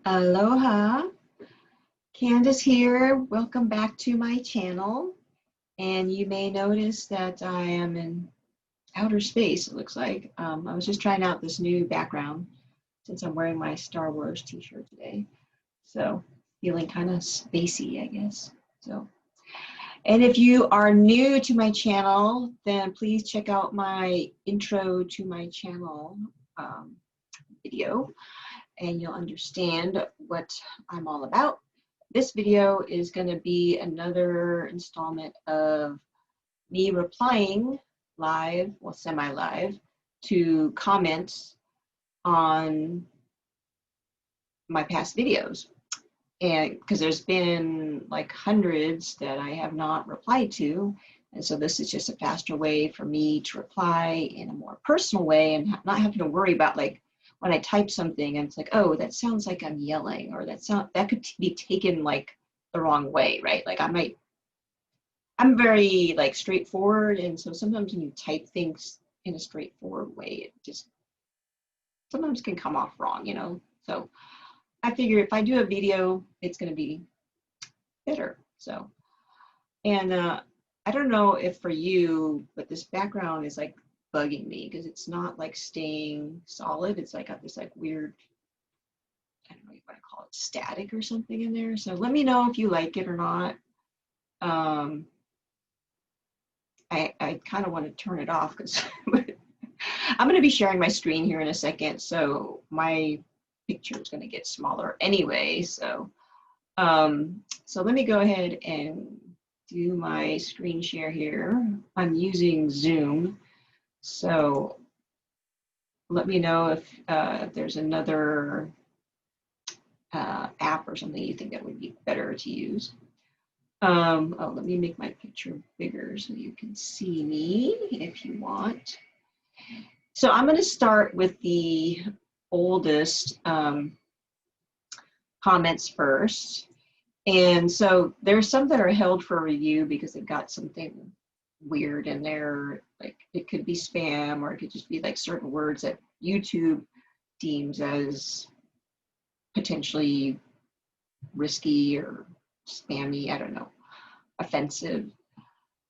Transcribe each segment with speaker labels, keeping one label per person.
Speaker 1: Aloha, Candice here. Welcome back to my channel. And you may notice that I am in outer space, it looks like. I was just trying out this new background since I'm wearing my Star Wars t-shirt today. So feeling kind of spacey, I guess. And if you are new to my channel, then please check out my intro to my channel video, and you'll understand what I'm all about. This video is going to be another installment of me replying live, well, semi-live, to comments on my past videos. And because there's been like hundreds that I have not replied to. And so this is just a faster way for me to reply in a more personal way and not having to worry about, like, when I type something and it's like, oh, that sounds like I'm yelling, or that could be taken like the wrong way, right? Like I'm very like straightforward, and so sometimes when you type things in a straightforward way, it just sometimes can come off wrong, you know? So I figure if I do a video, it's gonna be better. So, and I don't know if for you, but this background is like bugging me because it's not like staying solid. It's like got this like weird, I don't know what you want to call it, static or something in there. So let me know if you like it or not. I kind of want to turn it off because I'm going to be sharing my screen here in a second. So my picture is going to get smaller anyway. So let me go ahead and do my screen share here. I'm using Zoom. So let me know if there's another app or something you think that would be better to use. Oh, let me make my picture bigger so you can see me if you want. So I'm going to start with the oldest comments first. And so there's some that are held for review because they've got something weird in there. Like it could be spam, or it could just be like certain words that YouTube deems as potentially risky or spammy, I don't know, offensive.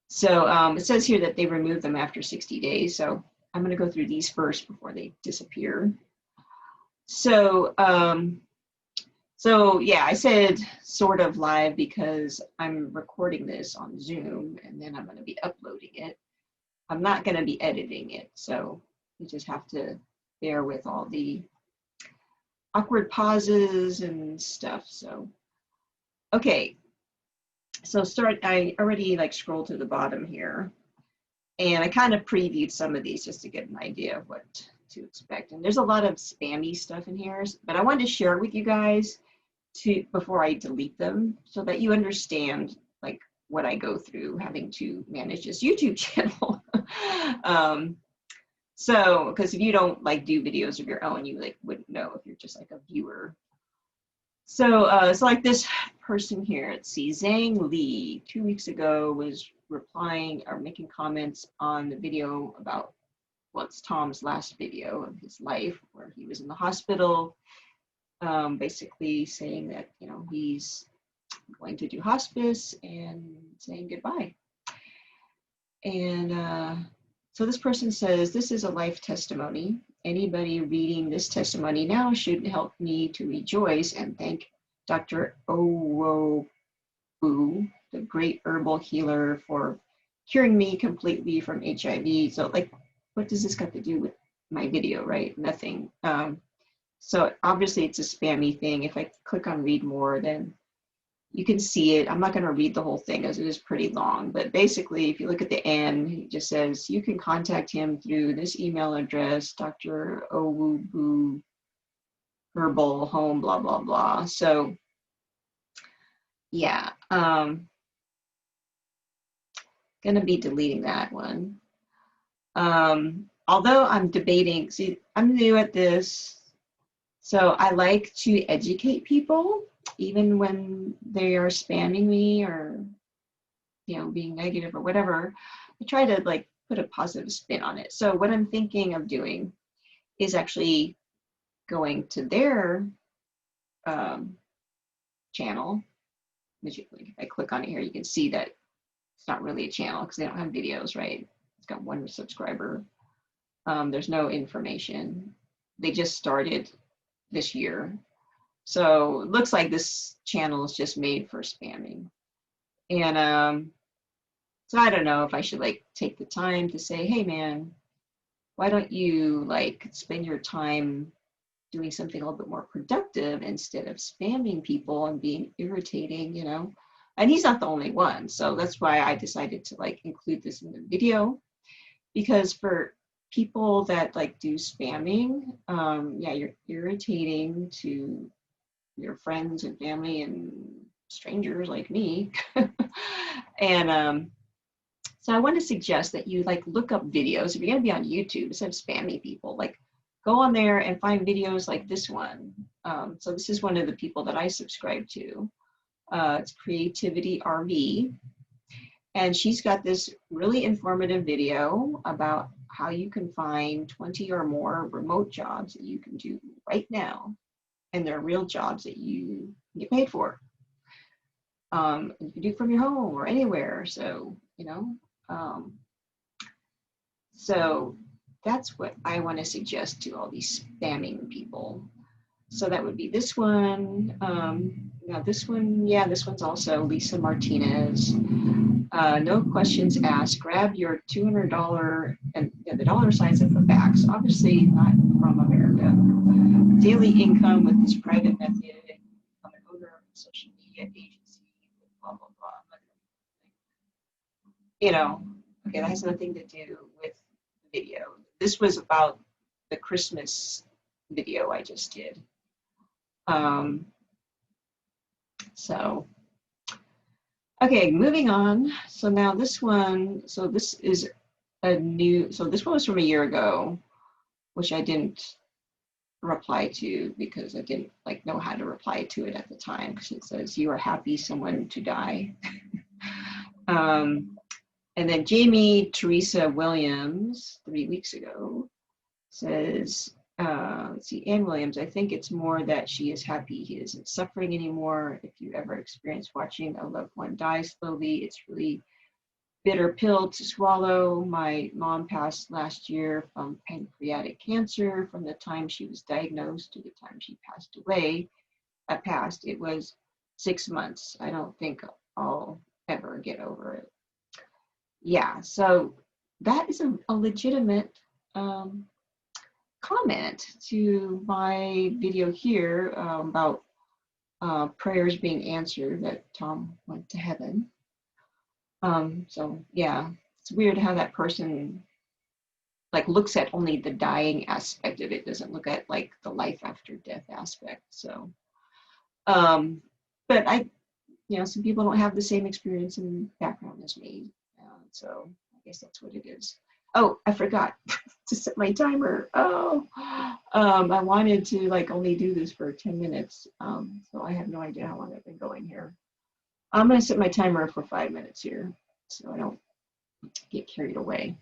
Speaker 1: So it says here that they removed them after 60 days. So I'm going to go through these first before they disappear. So, yeah, I said sort of live because I'm recording this on Zoom and then I'm going to be uploading it. I'm not going to be editing it. So you just have to bear with all the awkward pauses and stuff. So, okay. So I already like scrolled to the bottom here, and I kind of previewed some of these just to get an idea of what to expect. And there's a lot of spammy stuff in here, but I wanted to share it with you guys before I delete them so that you understand like what I go through having to manage this YouTube channel. So, because if you don't like do videos of your own, you like wouldn't know if you're just like a viewer. So it's like this person here, let's see, Zhang Li, 2 weeks ago was replying or making comments on the video about what's Tom's last video of his life, where he was in the hospital, basically saying that, you know, he's going to do hospice and saying goodbye. And so this person says, this is a life testimony. Anybody reading this testimony now should help me to rejoice and thank Dr. Owobu, the great herbal healer, for curing me completely from HIV. So like, what does this got to do with my video, right? Nothing. So obviously it's a spammy thing. If I click on read more, then you can see it. I'm not going to read the whole thing as it is pretty long, but basically if you look at the end, it just says you can contact him through this email address, Dr. Owubu Herbal Home, blah, blah, blah. So yeah, gonna be deleting that one. Although I'm debating, see, I'm new at this, so I like to educate people, even when they are spamming me or, you know, being negative or whatever. I try to like put a positive spin on it. So what I'm thinking of doing is actually going to their channel. Which if I click on it here, you can see that it's not really a channel because they don't have videos, right? It's got 1 subscriber. There's no information. They just started this year. So it looks like this channel is just made for spamming. And so I don't know if I should like take the time to say, hey man, why don't you like spend your time doing something a little bit more productive instead of spamming people and being irritating, you know? And he's not the only one. So that's why I decided to like include this in the video, because for people that like do spamming, yeah, you're irritating to your friends and family and strangers like me. And so I want to suggest that you like look up videos. If you're going to be on YouTube, instead of spamming people, like go on there and find videos like this one. So this is one of the people that I subscribe to. It's Creativity RV. And she's got this really informative video about how you can find 20 or more remote jobs that you can do right now. And they're real jobs that you get paid for. You can do from your home or anywhere. So, you know, so that's what I want to suggest to all these spamming people. So that would be this one. Now this one, yeah, this one's also Lisa Martinez. No questions asked. Grab your $200 and the dollar signs at the back. So obviously not from America. Daily income with this private method. I'm an owner of a social media agency. Blah blah blah. You know, okay, that has nothing to do with the video. This was about the Christmas video I just did. So, okay, moving on. So now this one, so this is a new, so this one was from a year ago, which I didn't reply to because I didn't like know how to reply to it at the time, because it says you are happy someone to die. And then Jamie Teresa Williams, 3 weeks ago, says, let's see, Ann Williams, I think it's more that she is happy he isn't suffering anymore. If you ever experience watching a loved one die slowly, it's really bitter pill to swallow. My mom passed last year from pancreatic cancer. From the time she was diagnosed to the time she passed away, it was 6 months. I don't think I'll ever get over it. Yeah, so that is a legitimate comment to my video here about prayers being answered, that Tom went to heaven. So yeah, it's weird how that person like looks at only the dying aspect of it, doesn't look at like the life after death aspect. So, but you know, some people don't have the same experience and background as me. So I guess that's what it is. Oh, I forgot to set my timer. Oh, I wanted to like only do this for 10 minutes. So I have no idea how long I've been going here. I'm going to set my timer for 5 minutes here so I don't get carried away.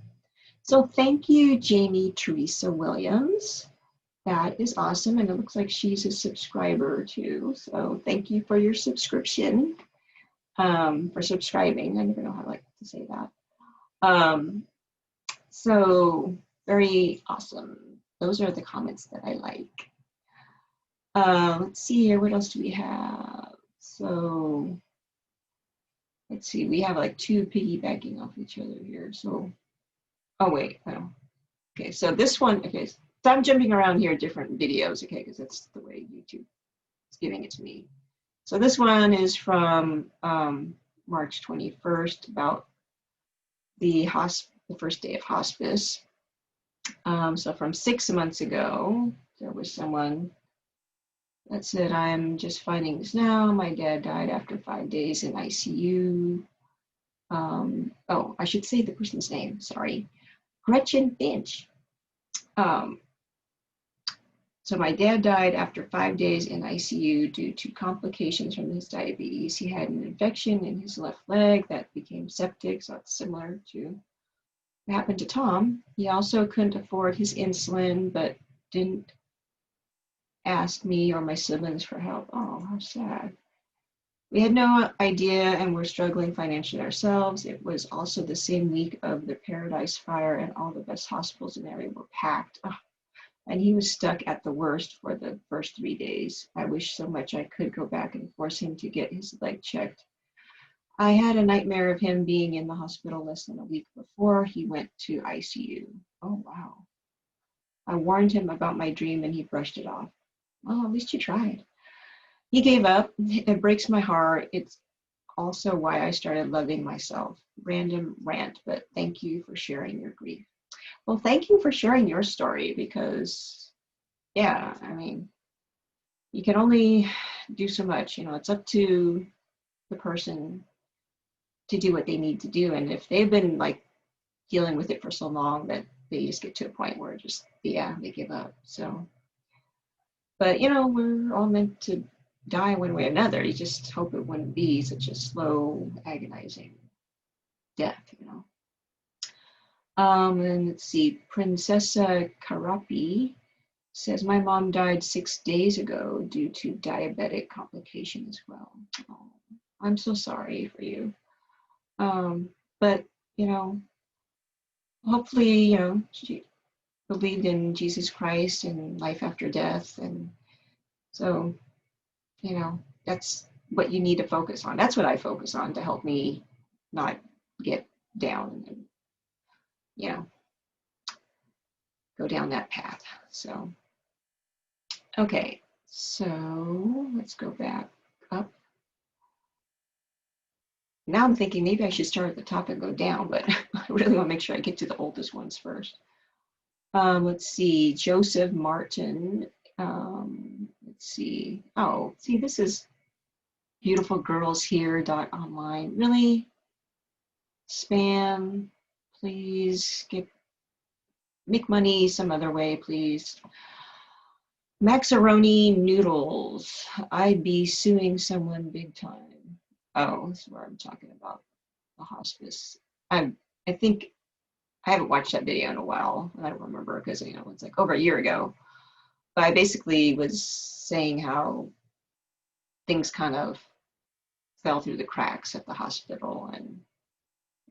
Speaker 1: So thank you, Jamie Teresa Williams. That is awesome. And it looks like she's a subscriber too. So thank you for your subscription, for subscribing. I never know how I like to say that. So very awesome. Those are the comments that I like. Let's see here. What else do we have? So let's see. We have like 2 piggybacking off each other here. So, oh wait. Oh. Okay. So this one. Okay. So I'm jumping around here, different videos. Okay, because that's the way YouTube is giving it to me. So this one is from March 21st, about the first day of hospice. So from 6 months ago, there was someone that said, I'm just finding this now. My dad died after 5 days in ICU. Oh, I should say the person's name, sorry. Gretchen Finch. So my dad died after 5 days in ICU due to complications from his diabetes. He had an infection in his left leg that became septic, so it's similar to what happened to Tom. He also couldn't afford his insulin, but didn't ask me or my siblings for help. Oh, how sad. We had no idea and were struggling financially ourselves. It was also the same week of the Paradise Fire, and all the best hospitals in the area were packed. Oh, and he was stuck at the worst for the first 3 days. I wish so much I could go back and force him to get his leg checked. I had a nightmare of him being in the hospital less than a week before he went to ICU. Oh, wow. I warned him about my dream and he brushed it off. Well, at least you tried. He gave up. It breaks my heart. It's also why I started loving myself. Random rant, but thank you for sharing your grief. Well, thank you for sharing your story because, yeah, I mean, you can only do so much. You know, it's up to the person to do what they need to do. And if they've been like dealing with it for so long that they just get to a point where just, yeah, they give up. So, but you know, we're all meant to die one way or another. You just hope it wouldn't be such a slow, agonizing death, you know. And let's see, Princessa Karapi says, my mom died 6 days ago due to diabetic complication as well. Oh, I'm so sorry for you. But, you know, hopefully, you know, she believed in Jesus Christ and life after death. And so, you know, that's what you need to focus on. That's what I focus on to help me not get down and, you know, go down that path. So, okay, so let's go back up. Now I'm thinking maybe I should start at the top and go down, but I really want to make sure I get to the oldest ones first. Let's see, Joseph Martin. Let's see. Oh, see, this is Beautiful Girls Here .online. Really? Spam? Please make money some other way, please. Macaroni noodles. I'd be suing someone big time. Oh, this is where I'm talking about the hospice. I think I haven't watched that video in a while. I don't remember because, you know, it's like over a year ago. But I basically was saying how things kind of fell through the cracks at the hospital and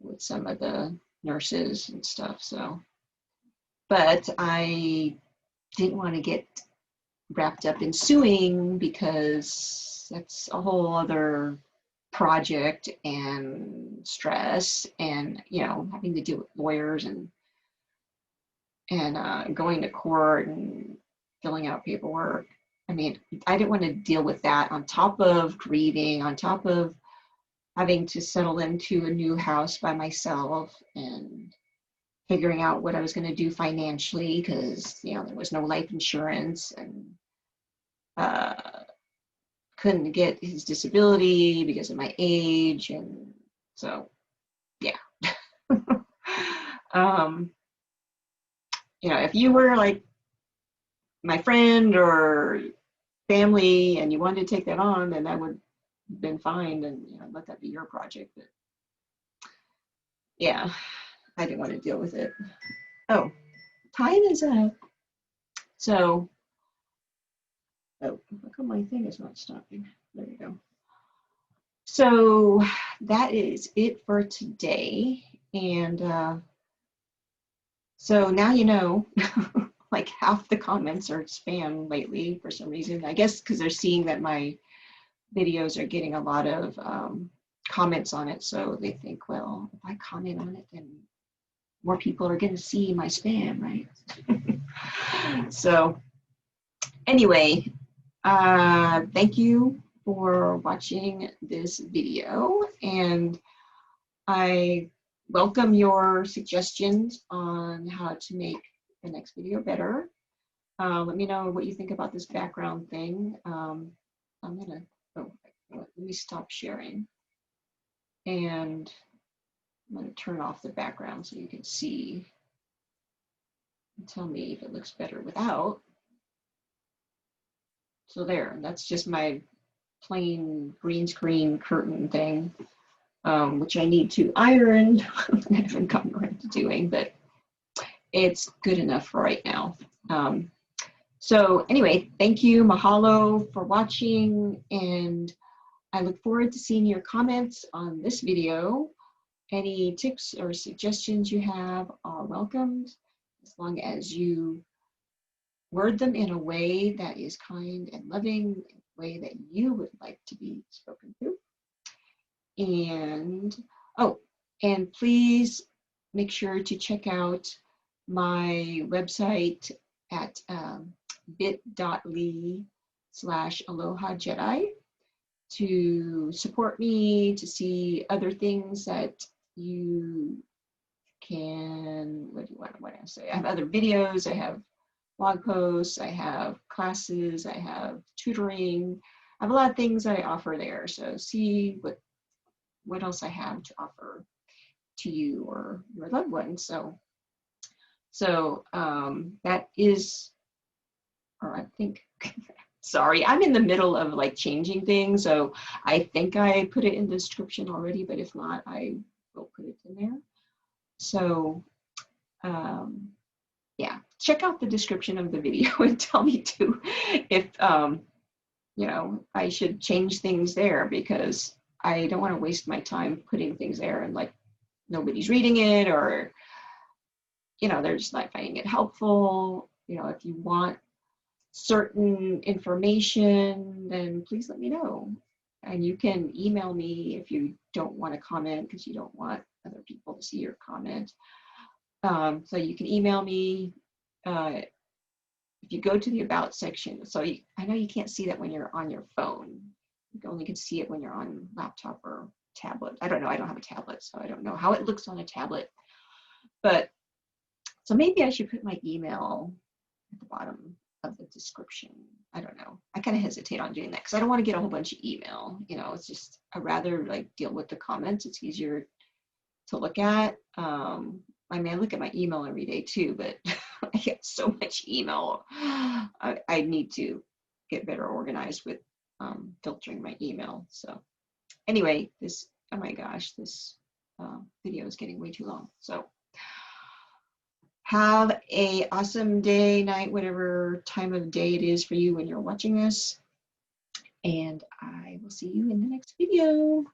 Speaker 1: with some of the nurses and stuff. So, but I didn't want to get wrapped up in suing because that's a whole other project and stress and, you know, having to deal with lawyers and going to court and filling out paperwork. I mean, I didn't want to deal with that on top of grieving, on top of having to settle into a new house by myself and figuring out what I was going to do financially because, you know, there was no life insurance and couldn't get his disability because of my age. And so, yeah. You know, if you were like my friend or family and you wanted to take that on, then that would have been fine and, you know, let that be your project. But yeah, I didn't want to deal with it. Oh, time is up. So, oh, how come my thing is not stopping? There we go. So that is it for today. And so now you know, like half the comments are spam lately for some reason. I guess because they're seeing that my videos are getting a lot of comments on it. So they think, well, if I comment on it, then more people are going to see my spam, right? So anyway, thank you for watching this video, and I welcome your suggestions on how to make the next video better. Let me know what you think about this background thing. I'm gonna, oh, let me stop sharing. And I'm gonna turn off the background so you can see and tell me if it looks better without. So there, that's just my plain green screen curtain thing, which I need to iron. I haven't gotten around to doing, but it's good enough for right now. So anyway, thank you, mahalo for watching, and I look forward to seeing your comments on this video. Any tips or suggestions you have are welcomed, as long as you word them in a way that is kind and loving, in a way that you would like to be spoken to. And, oh, and please make sure to check out my website at bit.ly/Aloha Jedi to support me, to see other things that you can, what do you want to say? I have other videos, I have blog posts, I have classes, I have tutoring. I have a lot of things that I offer there. So see what else I have to offer to you or your loved ones. So that is, or I think, sorry, I'm in the middle of like changing things. So I think I put it in the description already, but if not, I will put it in there. So yeah, check out the description of the video and tell me too if, you know, I should change things there, because I don't want to waste my time putting things there and like nobody's reading it, or, you know, they're just not finding it helpful. You know, if you want certain information, then please let me know. And you can email me if you don't want to comment, because you don't want other people to see your comment. So you can email me if you go to the About section. So I know you can't see that when you're on your phone. You only can see it when you're on laptop or tablet. I don't know. I don't have a tablet, so I don't know how it looks on a tablet. But so maybe I should put my email at the bottom of the description. I don't know. I kind of hesitate on doing that because I don't want to get a whole bunch of email. You know, it's just, I'd rather like deal with the comments. It's easier to look at. I mean, I look at my email every day too, but I get so much email. I need to get better organized with filtering my email. So anyway, this, oh my gosh, this video is getting way too long. So have a awesome day, night, whatever time of day it is for you when you're watching this. And I will see you in the next video.